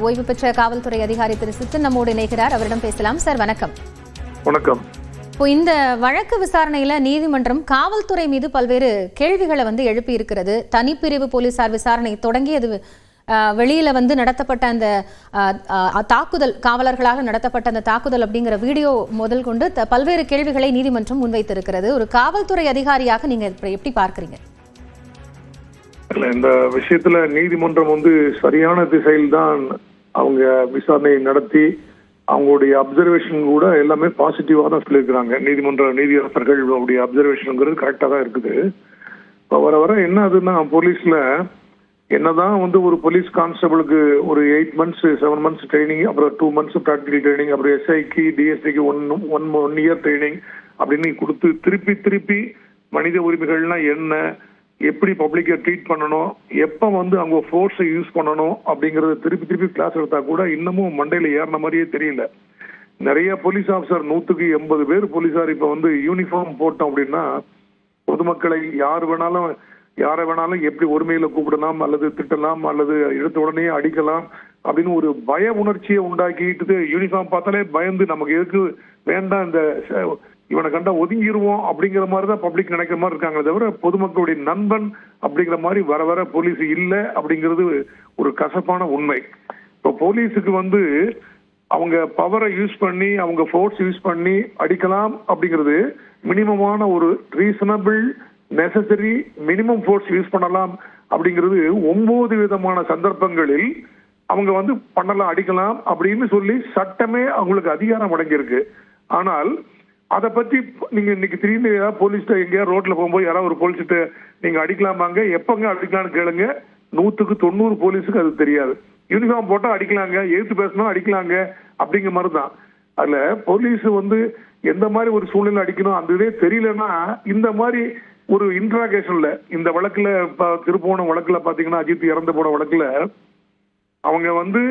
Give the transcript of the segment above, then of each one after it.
ஓய்வு பெற்ற காவல்துறை அதிகாரி திரு சித்தன் நம்மோடு இணைகிறார். அவரிடம் பேசலாம். சார் வணக்கம். வணக்கம். இப்போ இந்த வழக்கு விசாரணையில நீதிமன்றம் காவல்துறை மீது பல்வேறு கேள்விகளை எழுப்பி இருக்கிறது. தனிப்பிரிவு போலீசார் விசாரணை தொடங்கி அது வெளியில நடத்தப்பட்ட அந்த தாக்குதல், காவலர்களாக நடத்தப்பட்ட அந்த தாக்குதல் அப்படிங்கிற வீடியோ முதல் கொண்டு பல்வேறு கேள்விகளை நீதிமன்றம் முன்வைத்திருக்கிறது. ஒரு காவல்துறை அதிகாரியாக நீங்க எப்படி பார்க்கிறீங்க? இந்த விஷயத்துல நீதிமன்றம் சரியான திசையில் தான் அவங்க விசாரணை நடத்தி அவங்களுடைய அப்சர்வேஷன் கூட எல்லாமே பாசிட்டிவா தான் சொல்லியிருக்கிறாங்க. நீதியரசர்களுடைய அப்சர்வேஷன்ங்கிறது கரெக்டா தான் இருக்குது. இப்போ வர வர என்ன ஆகுதுன்னா, போலீஸ்ல என்னதான் ஒரு போலீஸ் கான்ஸ்டபிளுக்கு ஒரு 8 months 7 months ட்ரைனிங், அப்புறம் 2 months ப்ராக்டிகல் ட்ரைனிங், அப்புறம் எஸ்ஐக்கு டிஎஸ்ஐக்கு ஒன் இயர் ட்ரைனிங் அப்படின்னு கொடுத்து திருப்பி மனித உரிமைகள்னா என்ன, எப்படி பப்ளிக்கை ட்ரீட் பண்ணணும், எப்ப அவங்க ஃபோர்ஸை யூஸ் பண்ணணும் அப்படிங்கறத திருப்பி கிளாஸ் எடுத்தா கூட இன்னமும் மண்டையில ஏறின மாதிரியே தெரியல. நிறைய போலீஸ் ஆஃபீஸர் 100க்கு 80 பேர் போலீஸார் இப்ப யூனிஃபார்ம் போட்டோம் அப்படின்னா பொதுமக்களை யாரை வேணாலும் எப்படி ஒருமையில கூப்பிடலாம் அல்லது திட்டலாம் அல்லது எடுத்த உடனே அடிக்கலாம் அப்படின்னு ஒரு பய உணர்ச்சியை உண்டாக்கிட்டு யூனிஃபார்ம் பார்த்தாலே பயந்து நமக்கு எதுக்கு வேண்டாம், இந்த இவனை கண்டா ஒதுங்கிடுவோம் அப்படிங்கிற மாதிரிதான் பப்ளிக் நினைக்கிற மாதிரி இருக்காங்களே தவிர பொதுமக்களுடைய நண்பன் அப்படிங்கிற மாதிரி வர போலீஸ் இல்லை அப்படிங்கிறது ஒரு கசப்பான உண்மை. இப்போ போலீஸுக்கு அவங்க பவரை யூஸ் பண்ணி அவங்க ஃபோர்ஸ் யூஸ் பண்ணி அடிக்கலாம் அப்படிங்கிறது மினிமமான ஒரு reasonable necessary minimum force use பண்ணலாம் அப்படிங்கிறது 9 விதமான சந்தர்ப்பங்களில் அவங்க பண்ணலாம், அடிக்கலாம் அப்படின்னு சொல்லி சட்டமே அவங்களுக்கு அதிகாரம் அடங்கியிருக்கு. ஆனால் அதை பத்தி நீங்க இன்னைக்கு திடீர்னு போலீஸ்ட எங்கேயா ரோட்ல போகும்போது யாராவது ஒரு போலீஸ்கிட்ட நீங்க அடிக்கலாமாங்க, எப்பங்க அடிக்கலாம்னு கேளுங்க, 100க்கு 90 போலீஸுக்கு அது தெரியாது. யூனிஃபார்ம் போட்டா அடிக்கலாங்க, எழுத்து பேசணும் அடிக்கலாங்க அப்படிங்கிற மாதிரிதான். அதுல போலீஸ் எந்த மாதிரி ஒரு சூழ்நிலை அடிக்கணும் அந்த இதே தெரியலன்னா இந்த மாதிரி ஒரு இன்ட்ராகேஷன்ல இந்த வழக்குல திருப்போணம் வழக்குல பாத்தீங்கன்னா அஜித் இறந்து போன வழக்குல அவங்க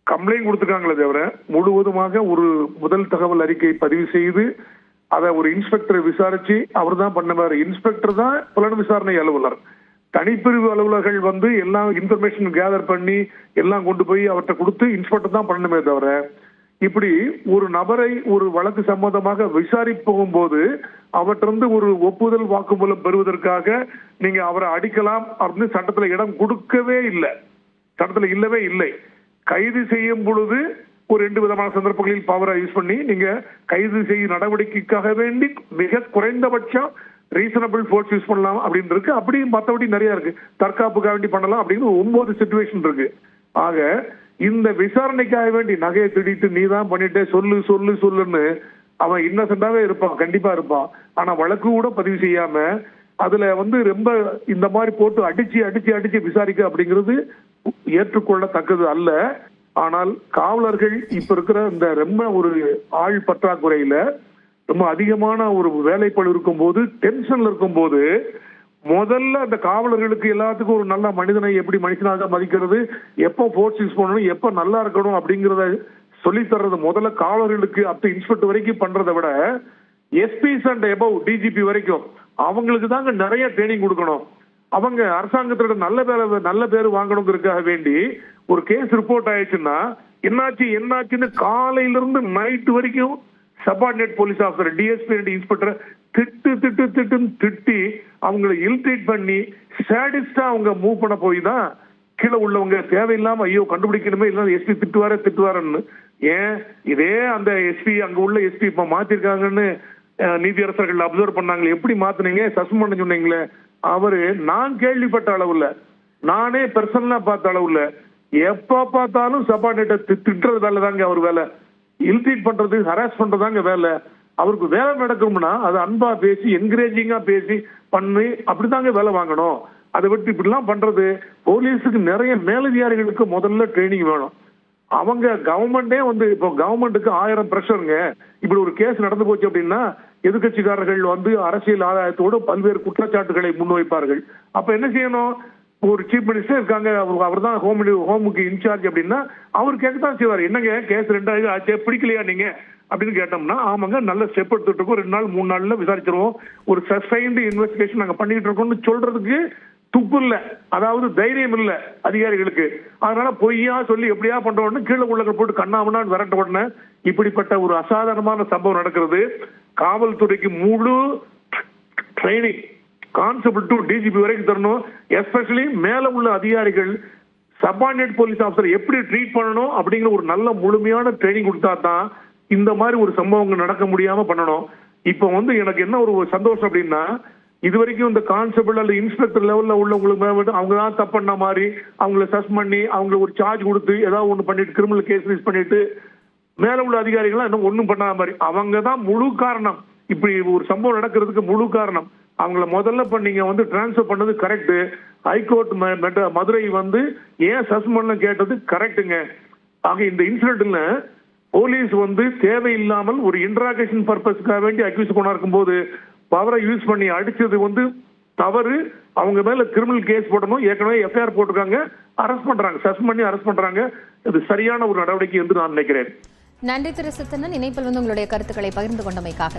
கம்ப்ளைண்ட் கொடுத்துருக்காங்களே தவிர முழுவதுமாக ஒரு முதல் தகவல் அறிக்கை பதிவு செய்து அதை ஒரு இன்ஸ்பெக்டர் விசாரிச்சு அவர் தான் பண்ணவாரு. இன்ஸ்பெக்டர் தான் புலன் விசாரணை அலுவலர். தனிப்பிரிவு அலுவலர்கள் எல்லாம் இன்ஃபர்மேஷன் கேதர் பண்ணி எல்லாம் கொண்டு போய் அவர்கிட்ட கொடுத்து இன்ஸ்பெக்டர் தான் பண்ணணுமே தவிர இப்படி ஒரு நபரை ஒரு வழக்கு சம்பந்தமாக விசாரிப்போகும் போது அவற்றிருந்து ஒரு ஒப்புதல் வாக்குமூலம் பெறுவதற்காக நீங்க அவரை அடிக்கலாம் அப்படின்னு சட்டத்துல இடம் கொடுக்கவே இல்லை, சட்டத்துல இல்லவே இல்லை. கைது செய்யும் பொழுது ஒரு 2 விதமான சந்தர்ப்பங்களில் பவரை யூஸ் பண்ணி நீங்க கைது செய்யும் நடவடிக்கைக்காக வேண்டி மிக குறைந்தபட்சம் ரீசனபிள் ஃபோர்ஸ் யூஸ் பண்ணலாம் அப்படின்னு இருக்கு. அப்படியும் மற்றபடி நிறைய இருக்கு, தற்காப்புக்காக வேண்டி பண்ணலாம் அப்படின்னு 9 சிச்சுவேஷன் இருக்கு. ஆக இந்த விசாரணைக்காக வேண்டி நகையை திடிட்டு நீ தான் பண்ணிட்டே சொல்லுன்னு அவன் இன்னசென்டாவே இருப்பான், கண்டிப்பா இருப்பான். ஆனா வழக்கு கூட பதிவு செய்யாம அதுல ரொம்ப இந்த மாதிரி போட்டு அடிச்சு விசாரிக்க அப்படிங்கிறது ஏற்றுக்கொள்ளத்தக்கது அல்ல. ஆனால் காவலர்கள் இப்ப இருக்கிற இந்த ரொம்ப ஒரு ஆள் பற்றாக்குறையில ரொம்ப அதிகமான ஒரு வேலைப்பளு இருக்கும் போது, டென்ஷன்ல இருக்கும் போது முதல்ல அந்த காவலர்களுக்கு எல்லாத்துக்கும் ஒரு நல்ல மனிதனை எப்படி மனுஷனாக மதிக்கிறது, எப்போ ஃபோர்ஸ் யூஸ் பண்ணணும், எப்போ நல்லா இருக்கணும் அப்படிங்கிறத சொல்லி தர்றது முதல்ல காவலர்களுக்கு அப் டு இன்ஸ்பெக்டர் வரைக்கும் பண்றதை விட எஸ்பிஸ் அண்ட் எபவ் டிஜிபி வரைக்கும் அவங்களுக்கு தாங்க நிறைய ட்ரைனிங் கொடுக்கணும். அவங்க அரசாங்கத்தோட நல்ல பேர் வாங்கணுங்கிறதுக்காக வேண்டி ஒரு கேஸ் ரிப்போர்ட் ஆயிடுச்சுன்னா என்னாச்சுன்னு காலையிலிருந்து நைட் வரைக்கும் subordinate police officer DSP and inspector திட்டி அவங்களை இல்ட்ரீட் பண்ணி சாடிஸ்டா அவங்க மூவ் பண்ண போய் தான் கீழே உள்ளவங்க தேவையில்லாம ஐயோ கண்டுபிடிக்கணுமே இல்ல எஸ்பி திட்டுவாருன்னு. ஏன் இதே அந்த எஸ்பி அங்க உள்ள எஸ்பி இப்ப மாத்திருக்காங்கன்னு நீதியரசர்கள் அப்சர்வ் பண்ணாங்களே, எப்படி மாத்தினீங்க, சஸ்பெண்ட் பண்ண சொன்னீங்களே, அவரு நான் கேள்விப்பட்ட அளவுல நானே பர்சனலா பார்த்த அளவுல எப்ப பார்த்தாலும் சபார்டினேட்டை திட்டுறது வேலை தாங்க அவர் வேலை, இல்ட்ரீட் பண்றது ஹராஸ் பண்றதாங்க வேலை. அவருக்கு வேலை நடக்கணும்னா அது அன்பா பேசி என்கரேஜிங்கா பேசி பண்ணி அப்படிதாங்க வேலை வாங்கணும். அதை விட்டு இப்படிலாம் பண்றது போலீஸுக்கு நிறைய மேலதிகாரிகளுக்கு முதல்ல ட்ரைனிங் வேணும். அவங்க கவர்மெண்டே இப்போ கவர்மெண்ட்டுக்கு 1000 பிரஷருங்க. இப்படி ஒரு கேஸ் நடந்து போச்சு அப்படின்னா எதிர்கட்சிக்காரர்கள் அரசியல் ஆதாயத்தோடு பல்வேறு குற்றச்சாட்டுகளை முன்வைப்பார்கள். அப்ப என்ன செய்யணும், ஒரு சீஃப் மினிஸ்டர் இருக்காங்க, அவர் தான் ஹோமுக்கு இன்சார்ஜ் அப்படின்னா அவர் கேட்கத்தான் செய்வார். என்னங்க கேஸ் 2 ஆச்சு பிடிக்கலையா நீங்க அப்படின்னு கேட்டோம்னா ஆமாங்க நல்ல ஸ்டெப் எடுத்துட்டு இருக்கோம், 2 நாள் 3 நாள்ல விசாரிச்சிருவோம், ஒரு சஸ்டைன்டு இன்வெஸ்டிகேஷன் நாங்க பண்ணிட்டு இருக்கோம்னு சொல்றதுக்கு துப்பு இல்ல, அதாவது தைரியம் இல்ல அதிகாரிகளுக்கு. அதனால பொய்யா சொல்லி எப்படியா பண்ற உடனே கீழே உள்ள போட்டு கண்ணாமண்ணான்னு விரட்ட உடனே இப்படிப்பட்ட ஒரு அசாதாரணமான சம்பவம் நடக்கிறது. காவல்துறைக்கு முழு ட்ரைனிங் கான்ஸ்டபிள் டு டிஜிபி வரைக்கும் தரணும். எஸ்பெஷலி மேல உள்ள அதிகாரிகள் சப்பார்டினேட் போலீஸ் ஆஃபீஸர் எப்படி ட்ரீட் பண்ணணும் அப்படிங்கிற ஒரு நல்ல முழுமையான ட்ரைனிங் கொடுத்தா தான் இந்த மாதிரி ஒரு சம்பவங்கள் நடக்க முடியாம பண்ணணும். இப்ப வந்து எனக்கு என்ன ஒரு சந்தோஷம் அப்படின்னா, இது வரைக்கும் இந்த கான்ஸ்டபிள் அல்ல இன்ஸ்பெக்டர் லெவல்ல உள்ளவங்களுக்கு அவங்க தான் தப்பு பண்ண மாதிரி அவங்கள சஸ்பெண்ட் பண்ணி அவங்களுக்கு ஒரு சார்ஜ் கொடுத்து ஏதாவது ஒண்ணு பண்ணிட்டு கிரிமினல் கேஸ் ரிலீஸ் பண்ணிட்டு மேல உள்ள அதிகாரிகள் இன்னும் ஒண்ணும் பண்ணாத மாதிரி அவங்க தான் முழு காரணம். இப்படி ஒரு சம்பவம் நடக்கிறதுக்கு முழு காரணம். அவங்கள முதல்ல நீங்க வந்து டிரான்ஸ்பர் பண்ணது கரெக்ட். ஹைகோர்ட் மதுரை வந்து ஏன் சஸ்பெண்ட் கேட்டது கரெக்டுங்க. ஆக இந்த இன்சிடென்ட்ல போலீஸ் வந்து தேவையில்லாமல் ஒரு இன்ட்ராகேஷன் பர்பஸ்க்காக வேண்டி அக்யூஸ் கொண்டா இருக்கும்போது பவரை யூஸ் பண்ணி அடிச்சது வந்து தவறு. அவங்க மேல கிரிமினல் கேஸ் போடணும். ஏற்கனவே எஃப்ஐஆர் போட்டிருக்காங்க, அரெஸ்ட் பண்றாங்க, சஸ்பெண்ட் பண்ணி அரெஸ்ட் பண்றாங்க. இது சரியான ஒரு நடவடிக்கை என்று நான் நினைக்கிறேன். நன்றி திரு சித்தண்ணன், இணைப்பில் வந்து உங்களுடைய கருத்துக்களை பகிர்ந்து கொண்டமைக்காக.